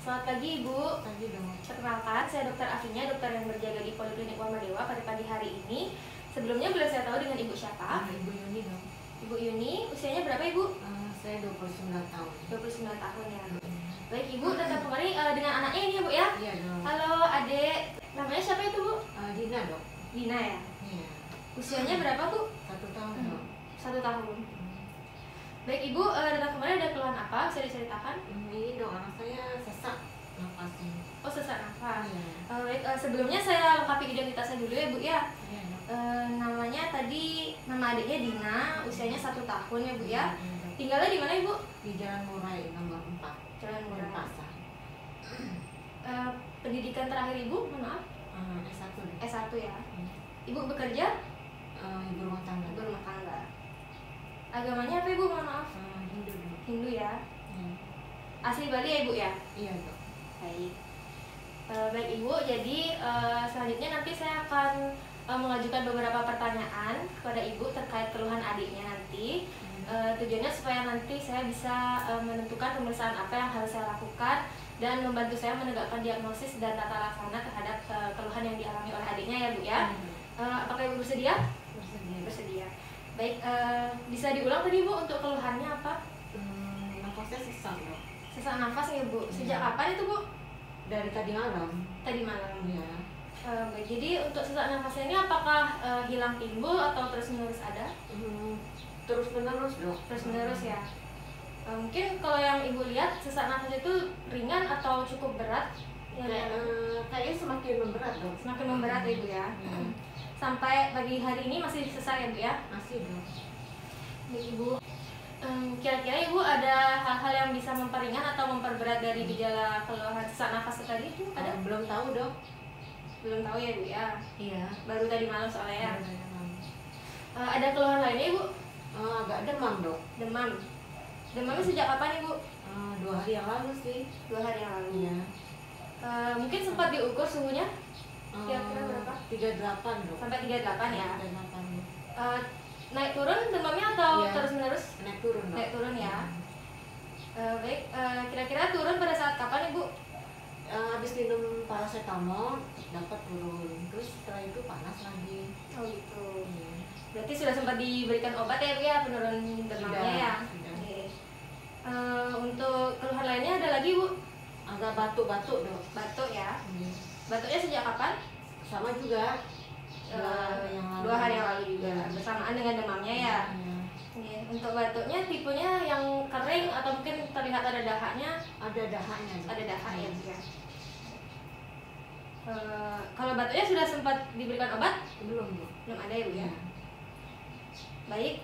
Selamat pagi Ibu. Pagi dong. Perkenalkan, saya Dokter Afinya, dokter yang berjaga di Poliklinik Muhammadiyah pada pagi hari ini. Sebelumnya boleh saya tahu dengan Ibu siapa? Ibu Yuni dong. Ibu Yuni, usianya berapa Ibu? Saya 29 tahun. 29 tahun ya. Baik Ibu, datang kemari dengan anaknya ini ya Bu ya? Iya dong. Halo adik, namanya siapa itu Bu? Dina dong. Dina ya? Iya. Usianya berapa Bu? 1 tahun dong. 1 tahun. Baik Ibu, datang kemari ada keluhan apa? Bisa diceritakan? Ini dong, anak saya sesak napasnya. Oh, sesak nafas. Iya. Baik, sebelumnya saya lengkapi identitasnya dulu ya Bu ya. Iya dong. Namanya tadi, nama adiknya Dina, usianya 1 tahun ya Bu ya. Iya. Tinggalnya di mana Ibu? Di Jalan Murai nomor 4. Jalan Murai. Pasar. Pendidikan terakhir Ibu, mohon maaf? S1 dong. S1 ya. Ibu bekerja? Ibu rumah tangga. Ibu rumah tangga. Agamanya apa Ibu, mohon maaf? Hindu dong. Hindu ya. Iya. Asli Bali ya Ibu ya? Iya dong. Baik. Baik Ibu, jadi selanjutnya nanti saya akan mengajukan beberapa pertanyaan kepada Ibu terkait keluhan adiknya nanti. Tujuannya supaya nanti saya bisa menentukan pemeriksaan apa yang harus saya lakukan dan membantu saya menegakkan diagnosis dan tata laksana terhadap keluhan yang dialami oleh adiknya ya Bu ya. Apakah Ibu bersedia? Bersedia. Bersedia. Baik, bisa diulang tadi Bu untuk keluhannya apa? Napasnya sesak dong. Sesak nafas ya Bu. Sejak kapan itu Bu? Dari tadi malam. Tadi malam. Iya. Baik, jadi untuk sesak nafasnya ini apakah hilang timbul atau terus menerus ada? Terus menerus dong. Terus menerus ya. Mungkin kalau yang Ibu lihat sesak nafas itu ringan atau cukup berat? Kayaknya semakin memberat dong. Semakin memberat ya Ibu ya. Sampai pagi hari ini masih sesak ya Bu ya? Masih dong. Baik Ibu, kira-kira Ibu ada hal-hal yang bisa memperingan atau memperberat dari gejala keluhan sesak nafas tadi itu ada? Belum tahu dong. Belum tahu ya Bu ya? Iya. Baru tadi malam soalnya ya? Ada keluhan lainnya Ibu? Agak demam dong. Demam. Demamnya sejak kapan Ibu? 2 hari yang lalu sih. 2 hari yang lalu. Iya. Mungkin sempat diukur suhunya? Kira-kira berapa? 38 dong. Sampai 38 ya? 38. Naik turun demamnya atau Iya. terus menerus? Naik turun dong. Naik turun ya. Baik, kira-kira turun pada saat kapan Ibu? Habis minum paracetamol dapat turun. Terus setelah itu panas lagi. Oh gitu. Iya. Berarti sudah sempat diberikan obat ya Bu ya penurun demamnya ya? Sudah. Oke. Untuk keluhan lainnya ada lagi Bu? Agak batuk-batuk dong. Batuk ya? Iya. Batuknya sejak kapan? Sama juga. 2 hari yang lalu juga, bersamaan dengan demamnya ya? Iya. Oke. Untuk batuknya tipenya yang kering atau mungkin terlihat ada dahaknya? Ada dahaknya. Ada dahak ya Bu ya? Kalau batuknya sudah sempat diberikan obat? Belum dong. Belum ada ya Bu ya? Iya. Baik,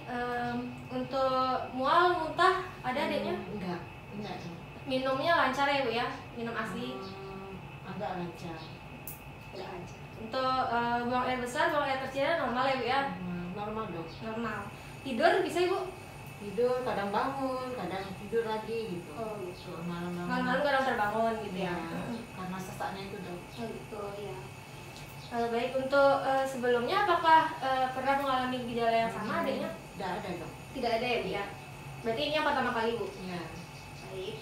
untuk mual, muntah ada adiknya? Enggak dong. Minumnya lancar ya Bu ya? Minum ASI? Agak lancar. Tidak lancar. Untuk buang air besar, buang air kecil normal ya Bu ya? Normal dong. Normal. Tidur bisa Ibu? Tidur kadang bangun, kadang tidur lagi gitu. Oh gitu. Malam-malam. Malam-malam kadang terbangun gitu ya? Karena sesaknya itu dong. Oh gitu ya. Baik, untuk sebelumnya apakah pernah mengalami gejala yang sama adiknya? Tidak ada dong. Tidak ada ya Bu ya? Berarti ini yang pertama kali Bu? Iya. Baik.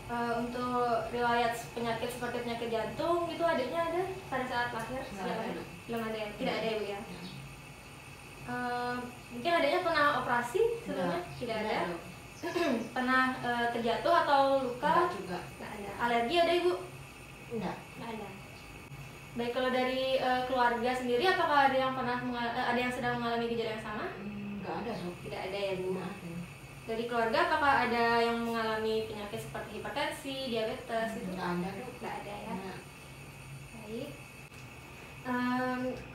Untuk riwayat penyakit seperti penyakit jantung itu adiknya ada pada saat lahir? Nggak ada. Belum ada ya? Tidak ada ya Bu ya? Iya. Mungkin adiknya pernah operasi sebelumnya? Tidak ada. dong. Pernah terjatuh atau luka? Enggak juga. Nggak ada. Alergi ada Ibu? Enggak. Nggak ada. Baik, kalau dari keluarga sendiri apakah ada yang ada yang sedang mengalami gejala yang sama? Enggak ada dong. Tidak ada ya Bu. Enggak ada. Dari keluarga apakah ada yang mengalami penyakit seperti hipertensi, diabetes itu? Enggak ada dong. Nggak ada ya. Enggak. Baik.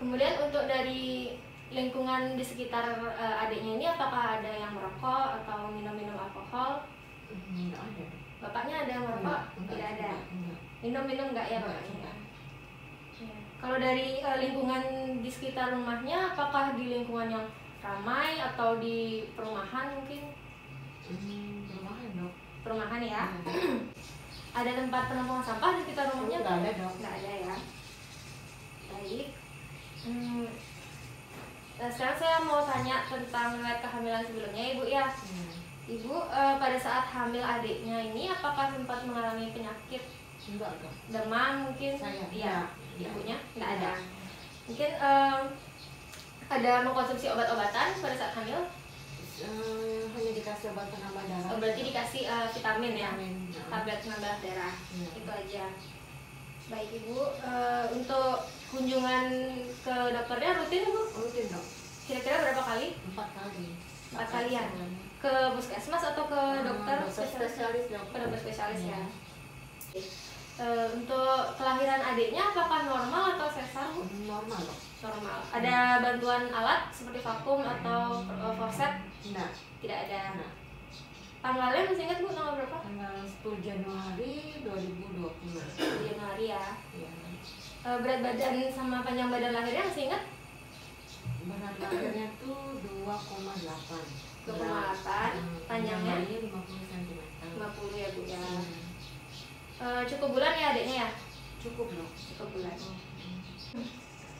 Kemudian untuk dari lingkungan di sekitar adiknya ini apakah ada yang merokok atau minum-minum alkohol? Enggak ada. Bapaknya ada yang merokok? Enggak Tidak ada. Enggak. Minum-minum enggak ya Enggak, bapaknya? enggak. Ya. Kalau dari lingkungan di sekitar rumahnya, apakah di lingkungan yang ramai atau di perumahan mungkin? Perumahan dong. Perumahan ya? Iya. Ada tempat penampungan sampah di sekitar rumahnya? Enggak ada dong. Nggak ada ya. Baik. Sekarang saya mau tanya tentang riwayat kehamilan sebelumnya Ibu ya. Ibu pada saat hamil adiknya ini apakah sempat mengalami penyakit Enggak dong. Demam mungkin? Saya Iya. ya. Ibunya nggak ada. Mungkin ada mengkonsumsi obat-obatan pada saat hamil? Hanya dikasih obat penambah darah. Oh, berarti dikasih vitamin ya? Vitamin, ya. Tablet penambah darah. Ya. Itu aja. Baik Ibu, untuk kunjungan ke dokternya rutin Bu? Rutin dok. Kira-kira berapa kali? 4 kali. 4 kalian? Ke puskesmas atau ke dokter spesialis dok. Ke dokter spesialis Ya. ya. Untuk kelahiran adiknya apakah normal atau sesar Bu? Normal dok. Normal. Ada bantuan alat seperti vakum atau forcep? Enggak. Tidak ada. Nah, Tanggalnya masih ingat Bu tanggal berapa? tanggal 10 Januari 2020. Januari ya. Ya. Berat badan sama panjang badan lahirnya masih ingat? Berat lahirnya tuh 2,8. 2,8. Panjangnya? 50 cm. 50 ya Bu ya. Cukup bulan ya adiknya ya? Cukup dok. Cukup bulan.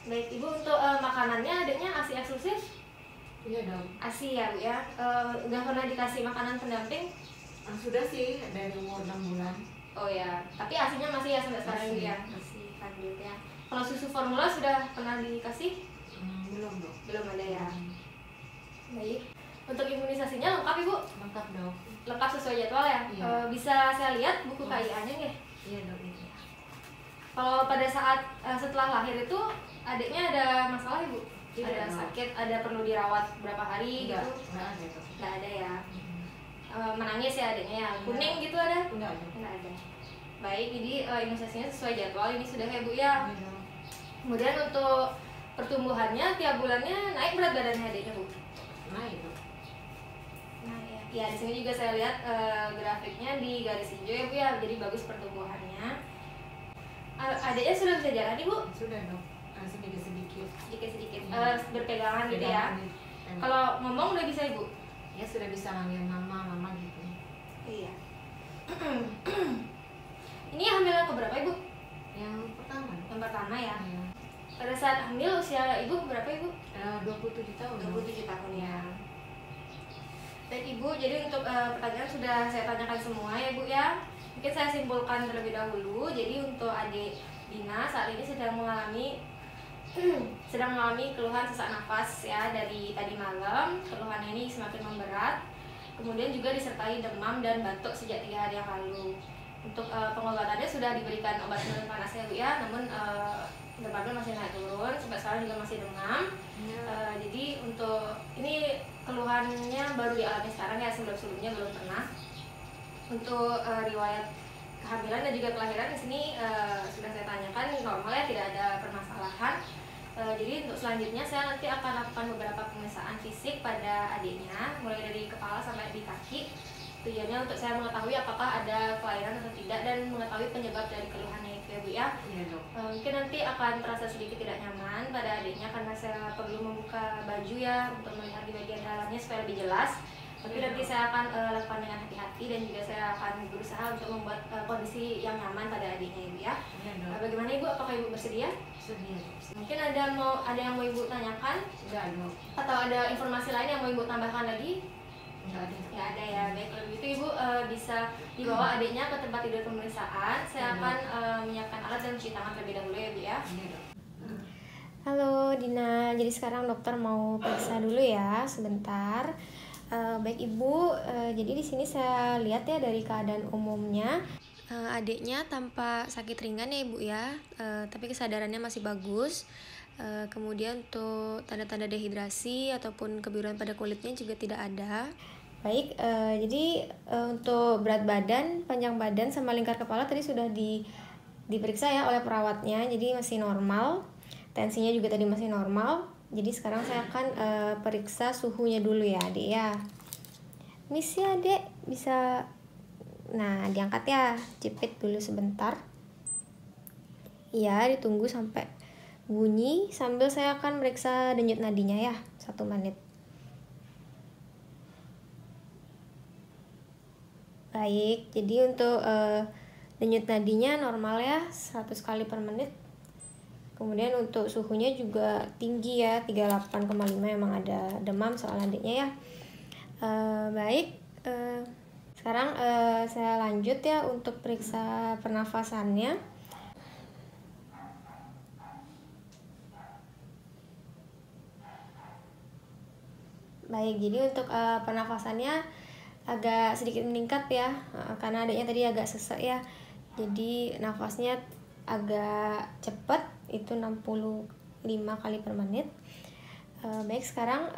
Baik Ibu, untuk makanannya adiknya ASI eksklusif? Iya dok. ASI ya Bu ya. Udah pernah dikasih makanan pendamping? Sudah sih dari umur 6 bulan. Oh ya, tapi ASINya masih ya sampai sekarang Masih. ya? Masih lanjut ya. Kalau susu formula sudah pernah dikasih? Belum dok. Belum ada ya. Baik. Untuk imunisasinya lengkap Ibu? Lengkap dok. Lengkap sesuai jadwal ya? Iya. Bisa saya lihat buku KIA-nya nggih? Iya dok. Iya. Kalau pada saat setelah lahir itu adiknya ada masalah Ibu? Tidak, Ada dok. sakit, ada perlu dirawat berapa hari Enggak. gitu? Enggak ada dok. Nggak ada ya? Menangis ya adiknya ya? Kuning gitu ada? Enggak ada. Nggak ada. Baik, jadi imunisasinya sesuai jadwal ini sudah ya Bu ya? Iya dok. Kemudian untuk pertumbuhannya tiap bulannya naik berat badannya adiknya Bu? Naik dok. Nah ya, ya di sini juga saya lihat grafiknya di garis hijau ya Bu ya, jadi bagus pertumbuhannya. Adiknya sudah bisa jalan nih Bu? Sudah dok. Sedikit-sedikit. Sedikit-sedikit Iya. berpegangan gitu ya. Kalau ngomong udah bisa Ibu? ya sudah bisa manggil mama gitu. Iya. Ini hamil yang keberapa Ibu? Yang pertama dok. Yang pertama ya. Iya. Pada saat hamil usia Ibu berapa Ibu? 27 tahun. 27 tahun ya. Baik Ibu, jadi untuk pertanyaan sudah saya tanyakan semua ya Bu ya. Mungkin saya simpulkan terlebih dahulu. Jadi untuk adik Dina saat ini sedang mengalami keluhan sesak nafas ya dari tadi malam. Keluhannya ini semakin memberat. Kemudian juga disertai demam dan batuk sejak 3 hari yang lalu. Untuk pengobatannya sudah diberikan obat penurun panas ya Bu ya. Namun demamnya masih naik turun, sampai sekarang juga masih demam. Jadi untuk ini keluhannya baru dialami sekarang ya, sebelumnya belum pernah. Untuk riwayat kehamilan dan juga kelahiran di sini sudah saya tanyakan normal ya, tidak ada permasalahan. Jadi untuk selanjutnya saya nanti akan lakukan beberapa pemeriksaan fisik pada adiknya, mulai dari kepala sampai di kaki. Tujuannya untuk saya mengetahui apakah ada kelainan atau tidak dan mengetahui penyebab dari keluhannya itu ya Bu ya. Iya dok. Mungkin nanti akan terasa sedikit tidak nyaman pada adiknya karena saya perlu membuka baju ya untuk melihat di bagian dalamnya supaya lebih jelas. Tapi nanti saya akan lakukan dengan hati-hati dan juga saya akan berusaha untuk membuat kondisi yang nyaman pada adiknya Ibu ya. Iya dok. Bagaimana Ibu? Apakah Ibu bersedia? Sedih. Mungkin ada yang mau Ibu tanyakan Enggak dok. atau ada informasi lain yang mau Ibu tambahkan lagi? Enggak ada. Nggak ada ya. Baik, kalau begitu Ibu bisa dibawa adiknya ke tempat tidur pemeriksaan. Saya akan menyiapkan alat dan cuci tangan terlebih dahulu ya Bu ya. Iya dok. Halo Dina, jadi sekarang dokter mau periksa dulu ya sebentar. Baik Ibu, jadi di sini saya lihat ya dari keadaan umumnya adiknya tampak sakit ringan ya Ibu ya, tapi kesadarannya masih bagus. Kemudian untuk tanda-tanda dehidrasi ataupun kebiruan pada kulitnya juga tidak ada. Baik, jadi untuk berat badan, panjang badan sama lingkar kepala tadi sudah diperiksa ya oleh perawatnya, jadi masih normal. Tensinya juga tadi masih normal. Jadi sekarang saya akan periksa suhunya dulu ya Adik ya. Miss ya Dek, bisa. Nah diangkat ya, jepit dulu sebentar. Iya, ditunggu sampai bunyi sambil saya akan meriksa denyut nadinya ya, 1 menit. Baik, jadi untuk denyut nadinya normal ya, 100 kali per menit. Kemudian untuk suhunya juga tinggi ya, 38,5, emang ada demam soal adiknya ya. Baik, Sekarang saya lanjut ya untuk periksa pernafasannya. Baik, jadi untuk pernafasannya agak sedikit meningkat ya, karena adanya tadi agak sesek ya. Jadi nafasnya agak cepat, itu 65 kali per menit. Baik, sekarang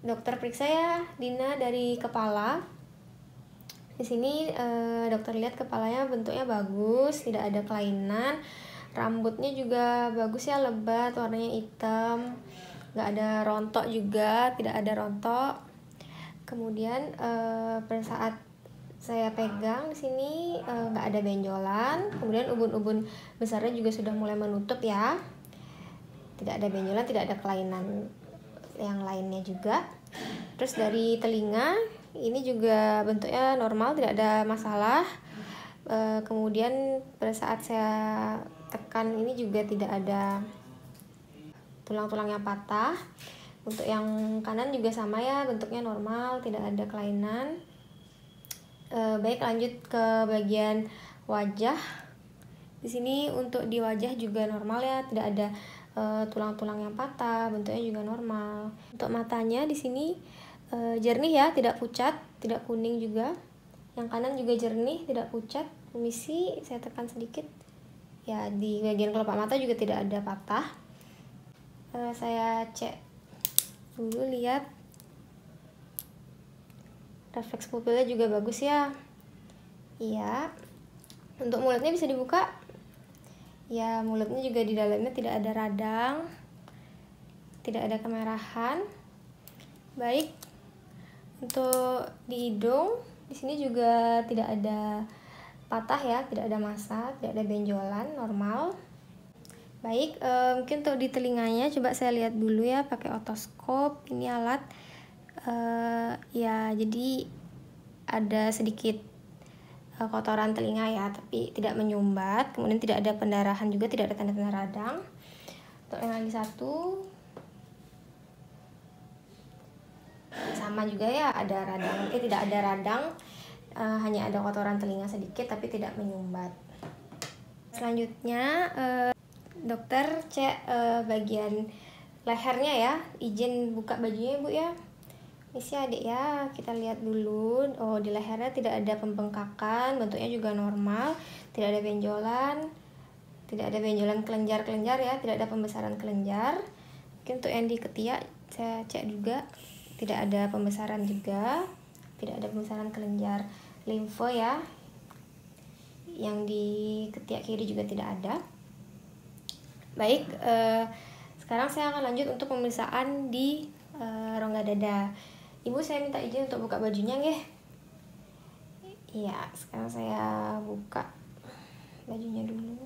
dokter periksa ya Dina dari kepala. Di sini dokter lihat kepalanya bentuknya bagus, tidak ada kelainan. Rambutnya juga bagus ya, lebat, warnanya hitam, nggak ada rontok juga, tidak ada rontok. Kemudian pada saat saya pegang di sini nggak ada benjolan. Kemudian ubun-ubun besarnya juga sudah mulai menutup ya. Tidak ada benjolan, tidak ada kelainan yang lainnya juga. Terus dari telinga ini juga bentuknya normal, tidak ada masalah. Kemudian pada saat saya tekan ini juga tidak ada tulang-tulang yang patah. Untuk yang kanan juga sama ya, bentuknya normal, tidak ada kelainan. Baik, lanjut ke bagian wajah. Di sini untuk di wajah juga normal ya, tidak ada tulang-tulang yang patah, bentuknya juga normal. Untuk matanya di sini jernih ya, tidak pucat, tidak kuning juga. Yang kanan juga jernih, tidak pucat. Permisi, saya tekan sedikit. Ya, di bagian kelopak mata juga tidak ada patah. Saya cek dulu, lihat refleks pupilnya juga bagus ya. Iya. Untuk mulutnya bisa dibuka. Ya, mulutnya juga di dalamnya tidak ada radang, tidak ada kemerahan. Baik. Untuk di hidung, di sini juga tidak ada patah ya, tidak ada massa, tidak ada benjolan, normal. Baik, mungkin untuk di telinganya coba saya lihat dulu ya pakai otoskop. Ini alat ya, jadi ada sedikit kotoran telinga ya, tapi tidak menyumbat. Kemudian tidak ada pendarahan juga, tidak ada tanda-tanda radang. Untuk yang lagi satu sama juga ya, ada radang, tidak ada radang, hanya ada kotoran telinga sedikit tapi tidak menyumbat. Selanjutnya dokter cek bagian lehernya ya. Izin buka bajunya Bu ya. Misi adik ya, kita lihat dulu. Oh, di lehernya tidak ada pembengkakan, bentuknya juga normal, tidak ada benjolan, tidak ada benjolan kelenjar-kelenjar ya, tidak ada pembesaran kelenjar. Mungkin untuk yang di ketiak saya cek juga, tidak ada pembesaran juga, tidak ada pembesaran kelenjar limfe ya. Yang di ketiak kiri juga tidak ada. Baik, sekarang saya akan lanjut untuk pemeriksaan di rongga dada. Ibu, saya minta izin untuk buka bajunya nggih. Iya, sekarang saya buka bajunya dulu.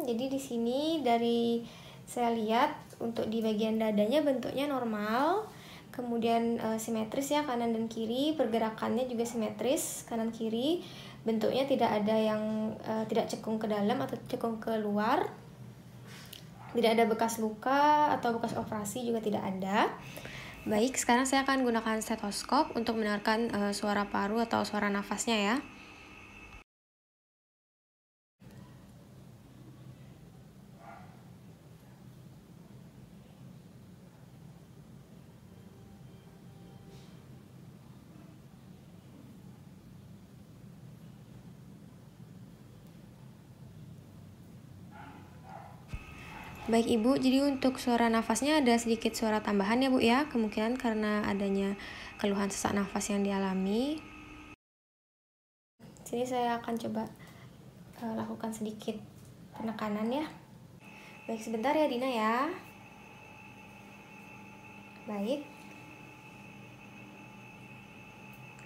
Jadi di sini dari saya lihat untuk di bagian dadanya bentuknya normal, kemudian simetris ya, kanan dan kiri, pergerakannya juga simetris kanan kiri, bentuknya tidak ada yang tidak cekung ke dalam atau cekung ke luar, tidak ada bekas luka atau bekas operasi juga tidak ada. Baik, sekarang saya akan gunakan stetoskop untuk mendengarkan suara paru atau suara nafasnya ya. Baik Ibu, jadi untuk suara nafasnya ada sedikit suara tambahan ya Bu ya, kemungkinan karena adanya keluhan sesak nafas yang dialami. Sini saya akan coba lakukan sedikit penekanan ya. Baik, sebentar ya Dina ya. Baik.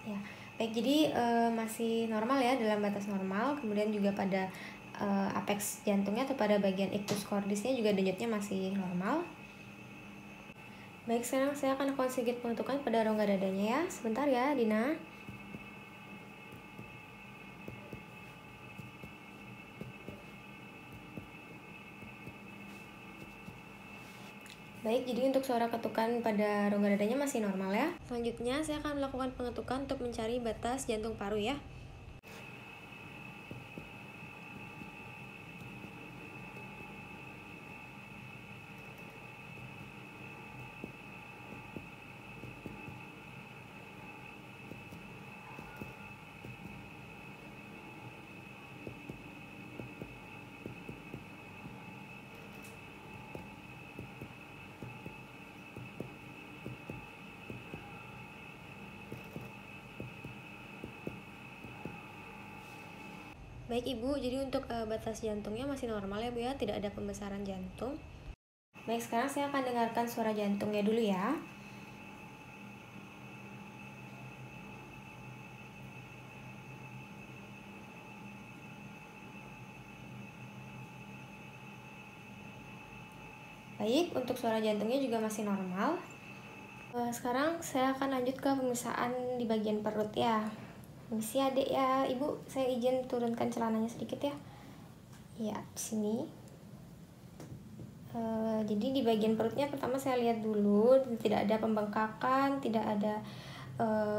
Ya, baik, jadi masih normal ya, dalam batas normal. Kemudian juga pada apex jantungnya atau pada bagian ictus cordisnya juga denyutnya masih normal. Baik, sekarang saya akan lakukan sedikit penutupan pada rongga dadanya ya. Sebentar ya Dina. Baik, jadi untuk suara ketukan pada rongga dadanya masih normal ya. Selanjutnya saya akan melakukan pengetukan untuk mencari batas jantung paru ya. Baik Ibu, jadi untuk batas jantungnya masih normal ya Bu ya, tidak ada pembesaran jantung. Baik, sekarang saya akan dengarkan suara jantungnya dulu ya. Baik, untuk suara jantungnya juga masih normal. Sekarang saya akan lanjut ke pemeriksaan di bagian perut ya. Permisi adik ya, Ibu, saya izin turunkan celananya sedikit ya. Ya, di sini. Jadi di bagian perutnya pertama saya lihat dulu, tidak ada pembengkakan, tidak ada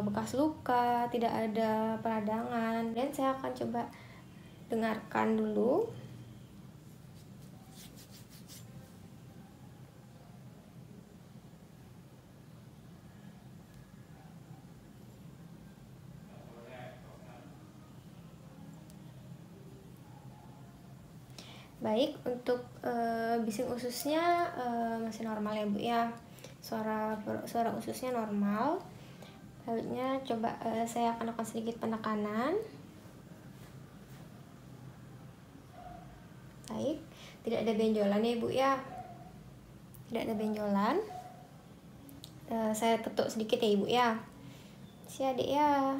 bekas luka, tidak ada peradangan. Dan saya akan coba dengarkan dulu. Baik, untuk bising ususnya masih normal ya Bu ya. Suara ususnya normal. Selanjutnya coba saya akan lakukan sedikit penekanan. Baik, tidak ada benjolan ya Bu ya. Tidak ada benjolan. Saya ketuk sedikit ya Ibu ya. Si adik ya.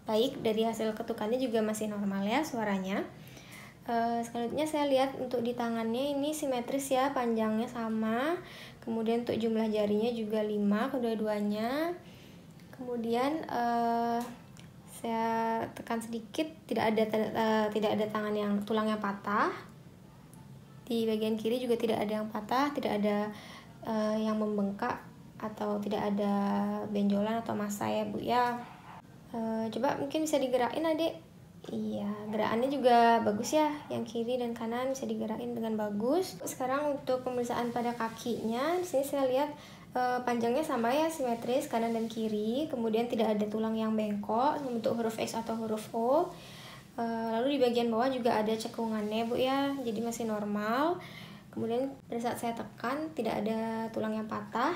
Baik, dari hasil ketukannya juga masih normal ya suaranya. Selanjutnya saya lihat untuk di tangannya ini simetris ya, panjangnya sama. Kemudian untuk jumlah jarinya juga 5 kedua-duanya. Kemudian saya tekan sedikit, tidak ada tangan yang tulang yang patah. Di bagian kiri juga tidak ada yang patah, tidak ada yang membengkak atau tidak ada benjolan atau massa ya Bu ya. Coba mungkin bisa digerakin adik. Iya, gerakannya juga bagus ya, yang kiri dan kanan bisa digerakin dengan bagus. Sekarang untuk pemeriksaan pada kakinya, di sini saya lihat panjangnya sama ya, simetris kanan dan kiri. Kemudian tidak ada tulang yang bengkok membentuk huruf X atau huruf O. Lalu di bagian bawah juga ada cekungannya Bu ya, jadi masih normal. Kemudian pada saat saya tekan tidak ada tulang yang patah.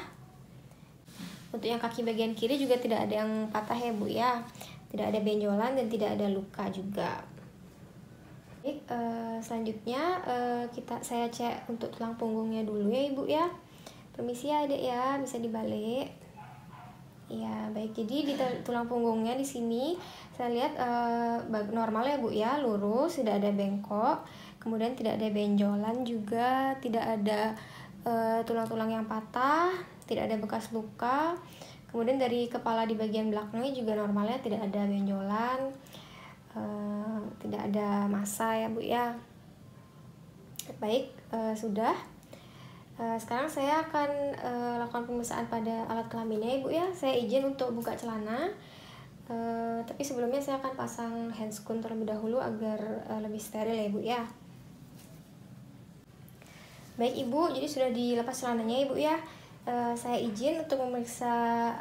Untuk yang kaki bagian kiri juga tidak ada yang patah ya Bu ya, tidak ada benjolan dan tidak ada luka juga. Baik, selanjutnya saya cek untuk tulang punggungnya dulu ya Ibu ya. Permisi ya Adik ya, bisa dibalik. Ya baik, jadi di tulang punggungnya di sini saya lihat normal ya Bu ya, lurus, tidak ada bengkok, kemudian tidak ada benjolan juga, tidak ada tulang-tulang yang patah, tidak ada bekas luka. Kemudian dari kepala di bagian belakangnya juga normalnya, tidak ada benjolan, tidak ada massa ya Bu ya. Baik, sudah. Sekarang saya akan lakukan pemeriksaan pada alat kelaminnya Ibu ya. Saya izin untuk buka celana, tapi sebelumnya saya akan pasang handscoon terlebih dahulu agar lebih steril ya Ibu ya. Baik Ibu, jadi sudah dilepas celananya Ibu ya. Saya izin untuk memeriksa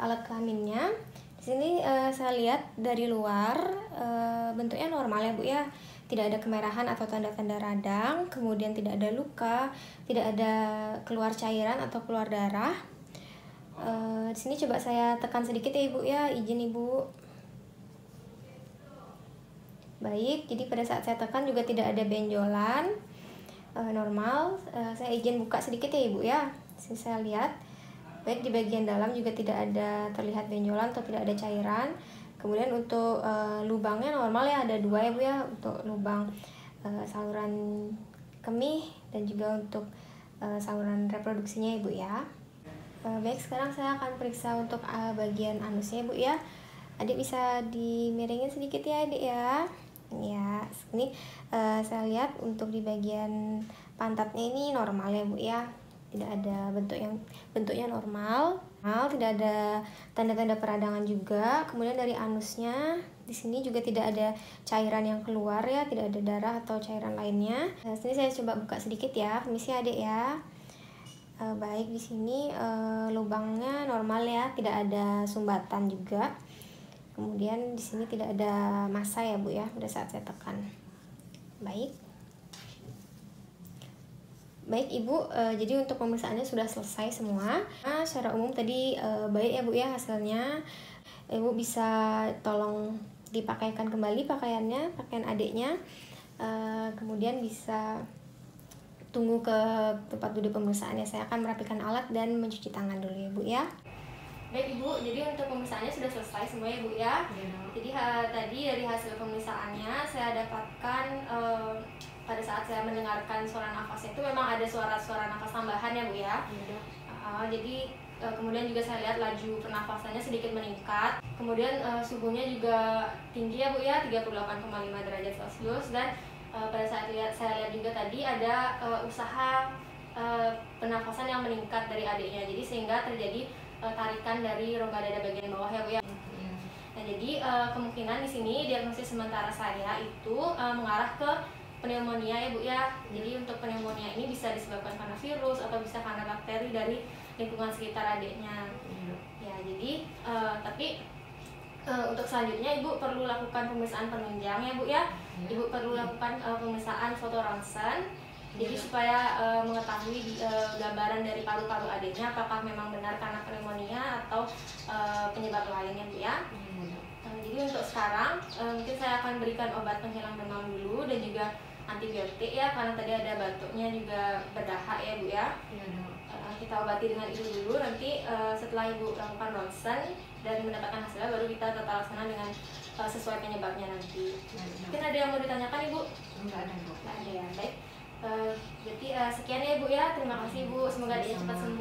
alat kelaminnya. Di sini saya lihat dari luar bentuknya normal ya Bu ya. Tidak ada kemerahan atau tanda-tanda radang, kemudian tidak ada luka, tidak ada keluar cairan atau keluar darah. Di sini coba saya tekan sedikit ya Ibu ya, izin Ibu. Baik, jadi pada saat saya tekan juga tidak ada benjolan, normal. Saya izin buka sedikit ya Ibu ya. Sini saya lihat, baik di bagian dalam juga tidak ada terlihat benjolan atau tidak ada cairan. Kemudian untuk lubangnya normal ya, ada 2 ya Bu ya, untuk lubang saluran kemih dan juga untuk saluran reproduksinya Ibu ya. Baik, sekarang saya akan periksa untuk bagian anusnya Bu ya. Adik bisa dimiringin sedikit ya Adik ya. Ya, ini saya lihat untuk di bagian pantatnya ini normal ya Bu ya, tidak ada bentuknya normal, tidak ada tanda-tanda peradangan juga. Kemudian dari anusnya di sini juga tidak ada cairan yang keluar ya, tidak ada darah atau cairan lainnya. Nah, sini saya coba buka sedikit ya, permisi adik ya. Baik, di sini lubangnya normal ya, tidak ada sumbatan juga. Kemudian di sini tidak ada massa ya Bu ya pada saat saya tekan. Baik Ibu, jadi untuk pemeriksaannya sudah selesai semua. Nah, secara umum tadi baik ya Bu ya hasilnya. Ibu bisa tolong dipakaikan kembali pakaiannya, pakaian adiknya. Kemudian bisa tunggu ke tempat duduk pemeriksaannya. Saya akan merapikan alat dan mencuci tangan dulu ya Bu ya. Baik Ibu, jadi untuk pemeriksaannya sudah selesai semua ya Bu ya. Jadi tadi dari hasil pemeriksaannya saya dapatkan pada saat saya mendengarkan suara nafasnya itu memang ada suara-suara nafas tambahan ya Bu ya. Jadi kemudian juga saya lihat laju pernafasannya sedikit meningkat. Kemudian suhunya juga tinggi ya Bu ya, 38,5 derajat Celcius. Dan pada saat saya lihat juga tadi ada usaha pernafasan yang meningkat dari adiknya. Jadi sehingga terjadi tarikan dari rongga dada bagian bawah ya Bu ya. Nah, jadi kemungkinan di sini diagnosis sementara saya itu mengarah ke pneumonia ya Bu ya. Jadi untuk pneumonia ini bisa disebabkan karena virus atau bisa karena bakteri dari lingkungan sekitar adiknya. Ya, jadi tapi untuk selanjutnya Ibu perlu lakukan pemeriksaan penunjang ya Bu ya. Ibu perlu lakukan pemeriksaan foto ronsen. Jadi supaya mengetahui gambaran dari paru-paru adiknya apakah memang benar karena pneumonia atau penyebab lainnya Bu ya. Jadi untuk sekarang mungkin saya akan berikan obat penghilang demam dulu dan juga antibiotik ya, karena tadi ada batuknya juga berdahak ya Bu ya. Kita obati dengan itu dulu, nanti setelah Ibu lakukan ronsen dan mendapatkan hasilnya baru kita tata laksana dengan sesuai penyebabnya nanti. Mungkin ada yang mau ditanyakan Ibu? Enggak ada Bu. Enggak ada ya, baik. Jadi sekian ya Bu ya, terima kasih Bu, semoga dia cepat sembuh.